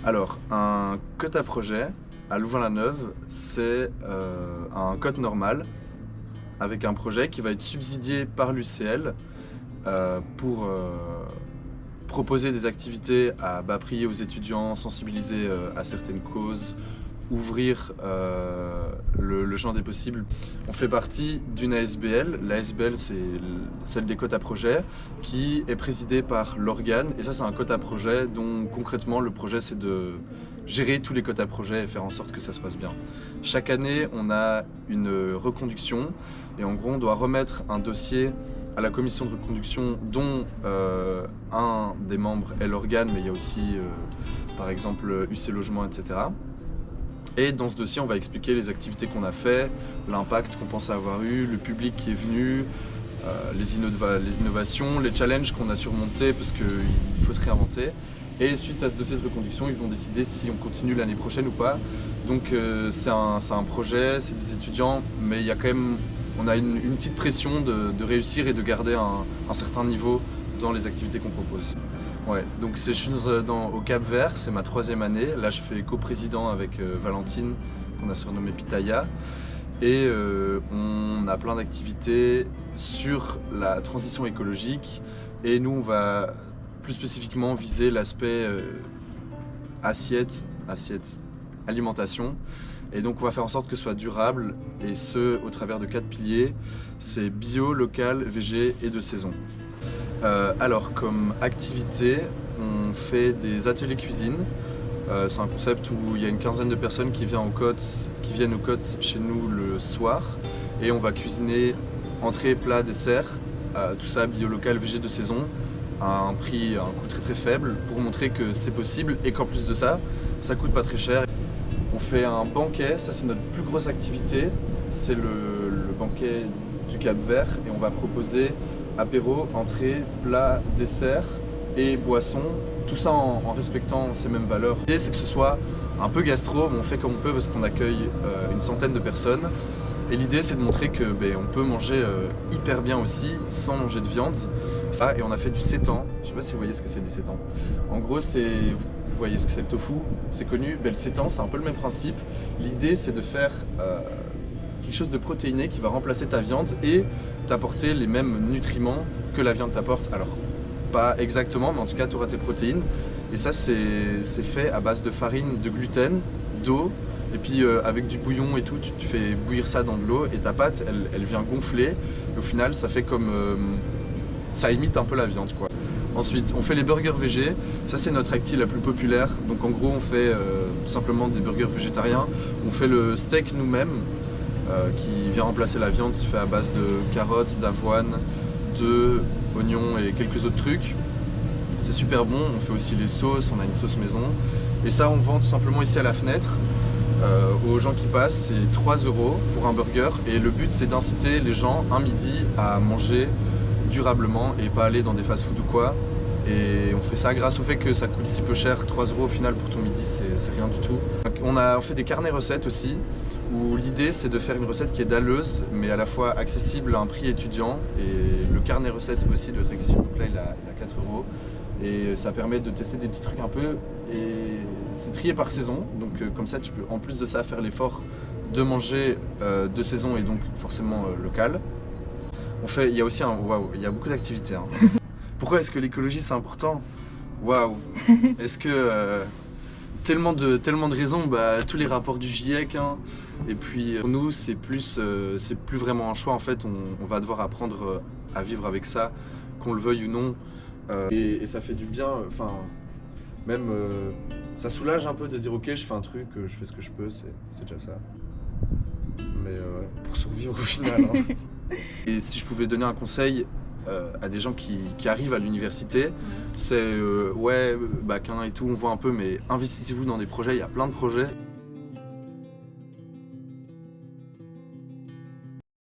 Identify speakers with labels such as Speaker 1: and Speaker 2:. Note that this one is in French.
Speaker 1: Alors, un quota projet à Louvain-la-Neuve, c'est un quote normal avec un projet qui va être subsidié par l'UCL pour proposer des activités à bas prix aux étudiants, sensibiliser à certaines causes, ouvrir le champ des possibles. On fait partie d'une ASBL. L'ASBL, c'est celle des quotas projets, qui est présidée par l'organe. Et ça, c'est un quota projet dont concrètement, le projet, c'est de gérer tous les quotas projets et faire en sorte que ça se passe bien. Chaque année, on a une reconduction et en gros, on doit remettre un dossier à la commission de reconduction dont un des membres est l'organe, mais il y a aussi par exemple UC Logement, etc. Et dans ce dossier, on va expliquer les activités qu'on a fait, l'impact qu'on pense avoir eu, le public qui est venu, les innovations, les challenges qu'on a surmontés parce qu'il faut se réinventer. Et suite à ce dossier de reconduction, ils vont décider si on continue l'année prochaine ou pas. Donc c'est un projet, c'est des étudiants, mais il y a quand même, on a une petite pression de réussir et de garder un certain niveau dans les activités qu'on propose. Ouais, donc je suis au Cap-Vert, c'est ma 3e année. Là, je fais coprésident avec Valentine, qu'on a surnommé Pitaya. Et on a plein d'activités sur la transition écologique. Et nous, on va plus spécifiquement viser l'aspect assiette, alimentation. Et donc, on va faire en sorte que ce soit durable, et ce, au travers de 4 piliers. C'est bio, local, végé et de saison. Alors, comme activité, on fait des ateliers cuisine. C'est un concept où il y a une quinzaine de personnes qui viennent au Côtes chez nous le soir. Et on va cuisiner entrée, plat, dessert. Tout ça bio, local, végé de saison. À un coût très très faible pour montrer que c'est possible et qu'en plus de ça, ça coûte pas très cher. On fait un banquet, ça c'est notre plus grosse activité. C'est le banquet du Cap-Vert et on va proposer apéro, entrée, plat, dessert et boisson, tout ça en respectant ces mêmes valeurs. L'idée c'est que ce soit un peu gastro, mais on fait comme on peut parce qu'on accueille une centaine de personnes. Et l'idée c'est de montrer que on peut manger hyper bien aussi sans manger de viande. Ça, et on a fait du sétan, je sais pas si vous voyez ce que c'est du sétan. En gros vous voyez ce que c'est le tofu, c'est connu, le sétan c'est un peu le même principe. L'idée c'est de faire quelque chose de protéiné qui va remplacer ta viande et t'apporter les mêmes nutriments que la viande t'apporte. Alors, pas exactement, mais en tout cas, tu auras tes protéines. Et ça, c'est fait à base de farine, de gluten, d'eau, et puis avec du bouillon et tout, tu fais bouillir ça dans de l'eau, et ta pâte, elle vient gonfler. Et au final, ça fait comme... ça imite un peu la viande, quoi. Ensuite, on fait les burgers végés. Ça, c'est notre acti la plus populaire. Donc, en gros, on fait tout simplement des burgers végétariens. On fait le steak nous-mêmes, qui vient remplacer la viande, c'est fait à base de carottes, d'avoine, d'œufs, oignons et quelques autres trucs. C'est super bon, on fait aussi les sauces, on a une sauce maison. Et ça, on vend tout simplement ici à la fenêtre aux gens qui passent, c'est 3 € pour un burger. Et le but, c'est d'inciter les gens un midi à manger durablement et pas aller dans des fast-food ou quoi. Et on fait ça grâce au fait que ça coûte si peu cher, 3 € au final pour ton midi, c'est rien du tout. On fait des carnets recettes aussi, où l'idée c'est de faire une recette qui est dalleuse, mais à la fois accessible à un prix étudiant. Et le carnet recette aussi doit être accessible, donc là il a 4 €. Et ça permet de tester des petits trucs un peu, et c'est trié par saison, donc comme ça tu peux en plus de ça faire l'effort de manger de saison et donc forcément local. Il y a aussi il y a beaucoup d'activités. Hein. Pourquoi est-ce que l'écologie c'est important? Waouh. Est-ce que tellement de raisons, tous les rapports du GIEC, hein. Et puis pour nous c'est plus vraiment un choix en fait, on va devoir apprendre à vivre avec ça, qu'on le veuille ou non. Et ça fait du bien, enfin même ça soulage un peu de se dire ok je fais un truc, je fais ce que je peux, c'est déjà ça. Mais pour survivre au final. Hein. Et si je pouvais donner un conseil à des gens qui arrivent à l'université, c'est qu'un et tout on voit un peu, mais investissez-vous dans des projets, il y a plein de projets.